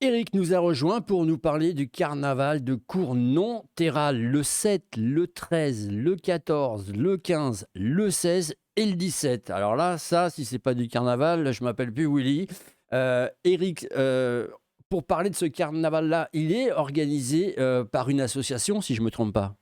Eric nous a rejoint pour nous parler du carnaval de Cournonterral le 7, le 13, le 14, le 15, le 16 et le 17. Alors là, ça, si c'est pas du carnaval, je m'appelle plus Willy. Eric, pour parler de ce carnaval-là, il est organisé par une association, si je me trompe pas.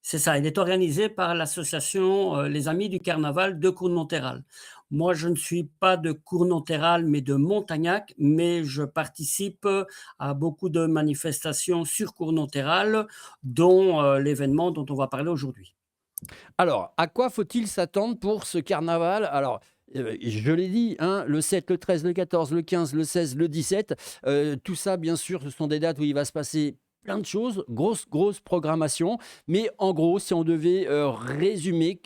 C'est ça, il est organisé par l'association, Les Amis du Carnaval de Cournonterral. Moi, je ne suis pas de Cournonterral, mais de Montagnac, mais je participe, à beaucoup de manifestations sur Cournonterral, dont, l'événement dont on va parler aujourd'hui. Alors, à quoi faut-il s'attendre pour ce carnaval? Alors, je l'ai dit, hein, le 7, le 13, le 14, le 15, le 16, le 17, tout ça, bien sûr, ce sont des dates où il va se passer plein de choses, grosse programmation. Mais en gros, si on devait, résumer,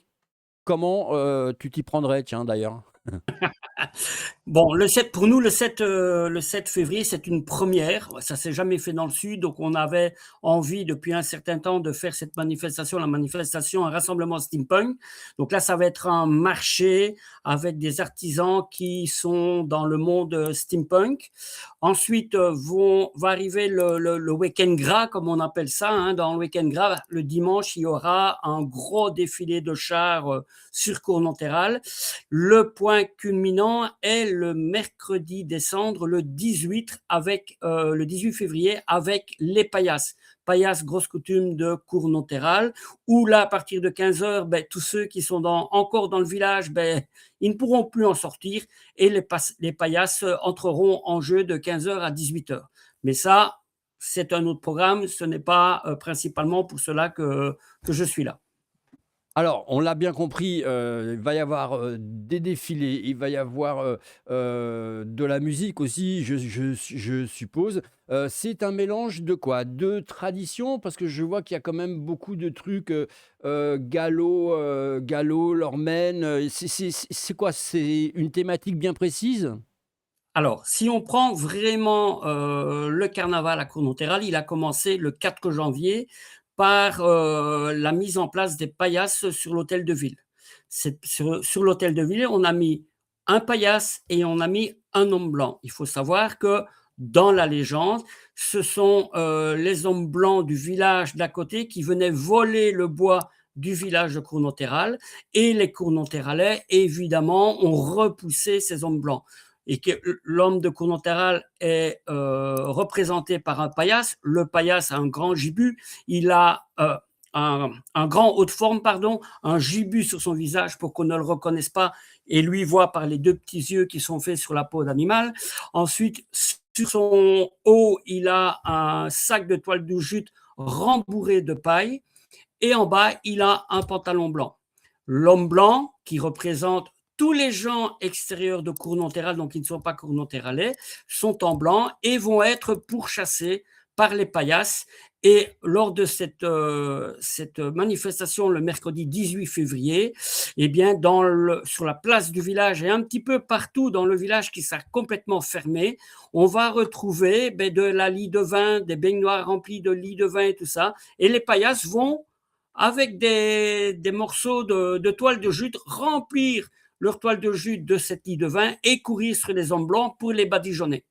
comment, tu t'y prendrais, tiens, d'ailleurs? Bon, le 7 février, c'est une première. Ça s'est jamais fait dans le sud, donc on avait envie depuis un certain temps de faire cette manifestation, la manifestation, un rassemblement steampunk. Donc là, ça va être un marché avec des artisans qui sont dans le monde steampunk. Ensuite, va arriver le week-end gras, comme on appelle ça, hein. Dans le week-end gras, le dimanche, il y aura un gros défilé de chars sur Cournonterral. Le point culminant est le mercredi décembre, le 18 février, avec les paillasses. Paillasse grosse coutume de Cournonterral, où là, à partir de 15 heures, ben, tous ceux qui sont encore dans le village, ben, ils ne pourront plus en sortir et les paillasses entreront en jeu de 15 heures à 18 heures. Mais ça, c'est un autre programme, ce n'est pas principalement pour cela que je suis là. Alors, on l'a bien compris, il va y avoir, des défilés, il va y avoir, de la musique aussi, je suppose. C'est un mélange de quoi? De traditions? Parce que je vois qu'il y a quand même beaucoup de trucs, gallo, lormène, c'est quoi? C'est une thématique bien précise? Alors, si on prend vraiment, le carnaval à Cournonterral, il a commencé le 4 janvier par, la mise en place des paillasses sur l'hôtel de ville. Sur l'hôtel de ville, on a mis un paillasse et on a mis un homme blanc. Il faut savoir que dans la légende, ce sont, les hommes blancs du village d'à côté qui venaient voler le bois du village de Cournonterral et les Cournonterralais, évidemment, ont repoussé ces hommes blancs et que l'homme de Cournonterral est représenté par un paillasse. Le paillasse a un grand gibus, il a un grand haut de forme, pardon, un gibus sur son visage pour qu'on ne le reconnaisse pas et lui voit par les deux petits yeux qui sont faits sur la peau d'animal. Ensuite, sur son haut, il a un sac de toile de jute rembourré de paille et en bas, il a un pantalon blanc. L'homme blanc, qui représente tous les gens extérieurs de Cournonterral, donc qui ne sont pas Cournonterralais, sont en blanc et vont être pourchassés par les paillasses. Et lors de cette manifestation le mercredi 18 février, eh bien, sur la place du village et un petit peu partout dans le village qui sera complètement fermé, on va retrouver de la lie de vin, des baignoires remplies de lits de vin et tout ça. Et les paillasses vont avec des morceaux de toile de jute, remplir leur toile de jute de cette lit de vin et courir sur les hommes blancs pour les badigeonner.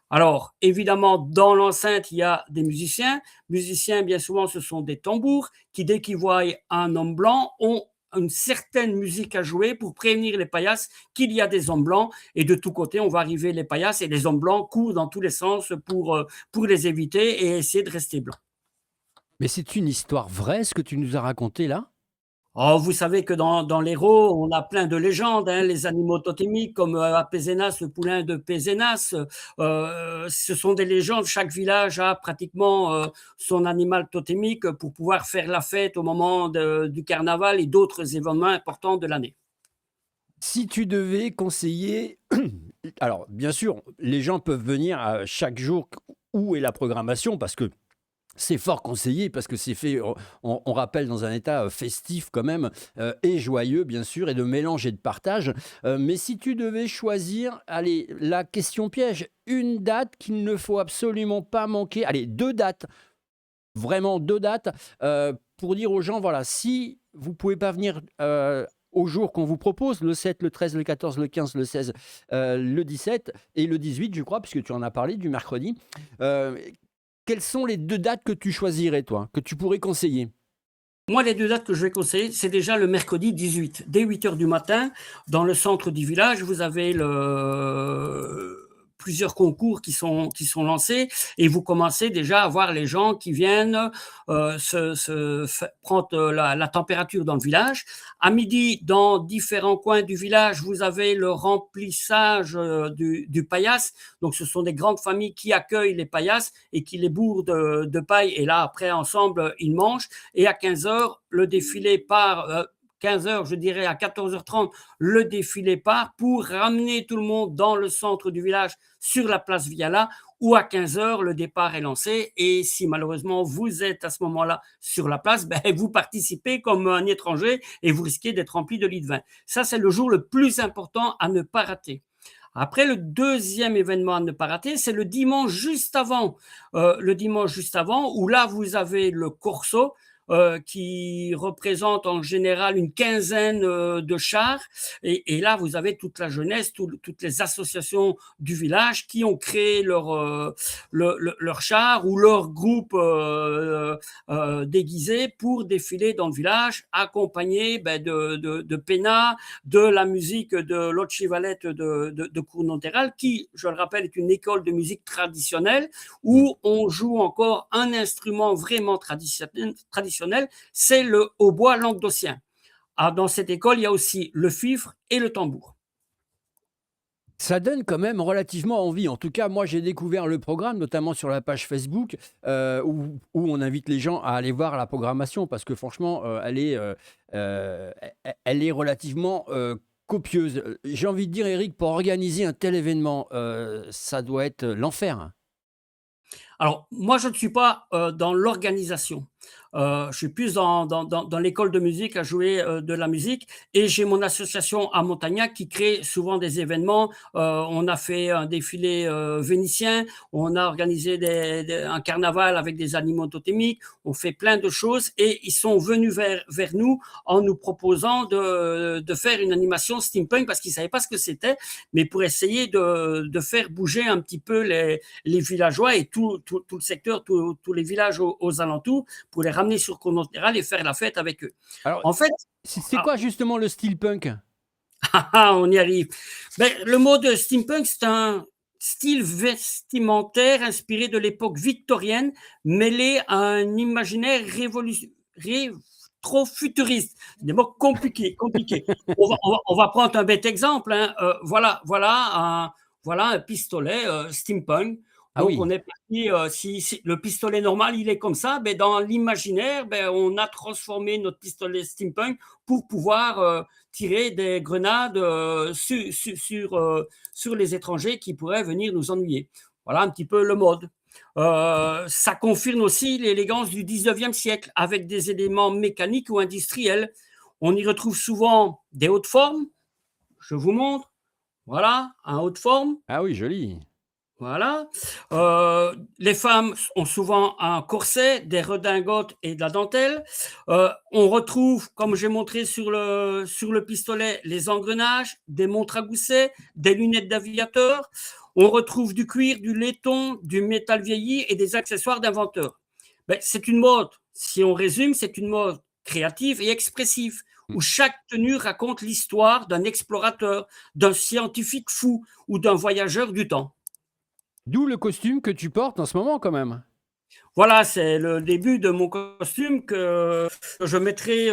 Alors, évidemment, dans l'enceinte, il y a des musiciens. Musiciens, bien souvent, ce sont des tambours qui, dès qu'ils voient un homme blanc, ont une certaine musique à jouer pour prévenir les paillasses qu'il y a des hommes blancs. Et de tous côtés, on va arriver les paillasses et les hommes blancs courent dans tous les sens pour les éviter et essayer de rester blancs. Mais c'est une histoire vraie, ce que tu nous as raconté là? Oh, vous savez que dans l'Hérault, on a plein de légendes, hein, les animaux totémiques comme, à Pézenas, le poulain de Pézenas, ce sont des légendes. Chaque village a pratiquement, son animal totémique pour pouvoir faire la fête au moment du carnaval et d'autres événements importants de l'année. Si tu devais conseiller, alors bien sûr, les gens peuvent venir à chaque jour où est la programmation parce que c'est fort conseillé, parce que c'est fait, on rappelle, dans un état festif quand même, et joyeux bien sûr, et de mélange et de partage. Mais si tu devais choisir, allez, la question piège, une date qu'il ne faut absolument pas manquer, allez, deux dates, vraiment deux dates, pour dire aux gens, voilà, si vous pouvez pas venir aux jours qu'on vous propose, le 7, le 13, le 14, le 15, le 16, le 17 et le 18, je crois, puisque tu en as parlé du mercredi. Euh, Quelles sont les 2 dates que tu choisirais, toi, que tu pourrais conseiller? Moi, les 2 dates que je vais conseiller, c'est déjà le mercredi 18, dès 8 heures du matin, dans le centre du village, vous avez plusieurs concours qui sont lancés et vous commencez déjà à voir les gens qui viennent prendre la température dans le village. À midi, dans différents coins du village, vous avez le remplissage du paillasse. Donc, ce sont des grandes familles qui accueillent les paillasses et qui les bourrent de paille. Et là, après, ensemble, ils mangent. Et à 15 heures, le défilé part, 15 heures, je dirais à 14h30, le défilé part pour ramener tout le monde dans le centre du village sur la place Viala, où à 15 heures, le départ est lancé. Et si malheureusement vous êtes à ce moment-là sur la place, ben, vous participez comme un étranger et vous risquez d'être rempli de lits de vin. Ça, c'est le jour le plus important à ne pas rater. Après, le deuxième événement à ne pas rater, c'est le dimanche juste avant. Le dimanche juste avant, où là, vous avez le corso, qui représente en général une quinzaine de chars. Et là, vous avez toute la jeunesse, toutes les associations du village qui ont créé leur char ou leur groupe déguisé pour défiler dans le village, accompagné de Pena, de la musique de l'Occhivalette de Cournonterral, qui, je le rappelle, est une école de musique traditionnelle où on joue encore un instrument vraiment traditionnel, c'est le hautbois languedocien. Dans cette école, il y a aussi le fifre et le tambour. Ça donne quand même relativement envie. En tout cas, moi, j'ai découvert le programme, notamment sur la page Facebook, où on invite les gens à aller voir la programmation, parce que franchement, elle est relativement copieuse. J'ai envie de dire, Eric, pour organiser un tel événement, ça doit être l'enfer. Alors, moi, je ne suis pas dans l'organisation. Je suis plus dans l'école de musique à jouer de la musique et j'ai mon association à Montagnac qui crée souvent des événements. On a fait un défilé vénitien, on a organisé un carnaval avec des animaux totémiques, on fait plein de choses et ils sont venus vers nous en nous proposant de faire une animation steampunk parce qu'ils ne savaient pas ce que c'était, mais pour essayer de faire bouger un petit peu les villageois et tout le secteur, tous les villages aux alentours pour les ramener sur Cournonterral et faire la fête avec eux. Alors, En fait, c'est quoi justement le steampunk? on y arrive. Le mot de steampunk, c'est un style vestimentaire inspiré de l'époque victorienne, mêlé à un imaginaire trop futuriste. Des mots compliqués, compliqués. On va prendre un bête exemple. Hein. Voilà un pistolet steampunk. Ah Donc, oui. on est parti, si le pistolet normal, il est comme ça, dans l'imaginaire, on a transformé notre pistolet steampunk pour pouvoir tirer des grenades sur les étrangers qui pourraient venir nous ennuyer. Voilà un petit peu le mode. Ça confirme aussi l'élégance du 19e siècle avec des éléments mécaniques ou industriels. On y retrouve souvent des hautes formes. Je vous montre. Voilà, un haute forme. Ah oui, joli. Voilà. Les femmes ont souvent un corset, des redingotes et de la dentelle. On retrouve, comme j'ai montré sur le pistolet, les engrenages, des montres à gousset, des lunettes d'aviateur. On retrouve du cuir, du laiton, du métal vieilli et des accessoires d'inventeur. C'est une mode, si on résume, c'est une mode créative et expressive, Mm. où chaque tenue raconte l'histoire d'un explorateur, d'un scientifique fou ou d'un voyageur du temps. D'où le costume que tu portes en ce moment, quand même. Voilà, c'est le début de mon costume que je mettrai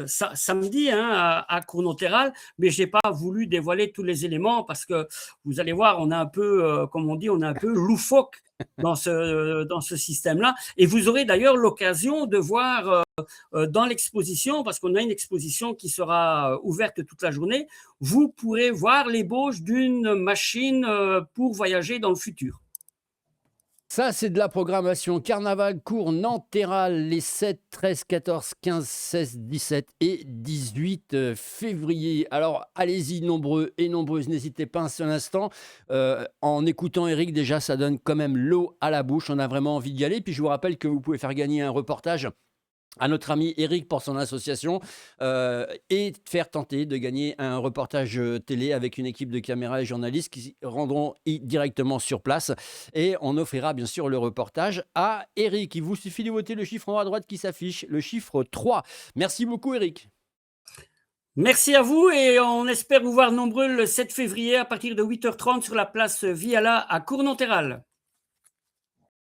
samedi hein, à Cournonterral, mais je n'ai pas voulu dévoiler tous les éléments parce que vous allez voir, on est un peu, comme on dit, on est un peu loufoque dans ce système-là. Et vous aurez d'ailleurs l'occasion de voir dans l'exposition, parce qu'on a une exposition qui sera ouverte toute la journée, vous pourrez voir l'ébauche d'une machine pour voyager dans le futur. Ça, c'est de la programmation. Carnaval court Nanterral les 7, 13, 14, 15, 16, 17 et 18 février. Alors, allez-y, nombreux et nombreuses. N'hésitez pas un seul instant. En écoutant Eric, déjà, ça donne quand même l'eau à la bouche. On a vraiment envie d'y aller. Puis, je vous rappelle que vous pouvez faire gagner un reportage à notre ami Eric pour son association et faire tenter de gagner un reportage télé avec une équipe de caméras et journalistes qui s'y rendront directement sur place. Et on offrira bien sûr le reportage à Eric. Il vous suffit de voter le chiffre en haut à droite qui s'affiche, le chiffre 3. Merci beaucoup Eric. Merci à vous et on espère vous voir nombreux le 7 février à partir de 8h30 sur la place Viala à Cournonterral.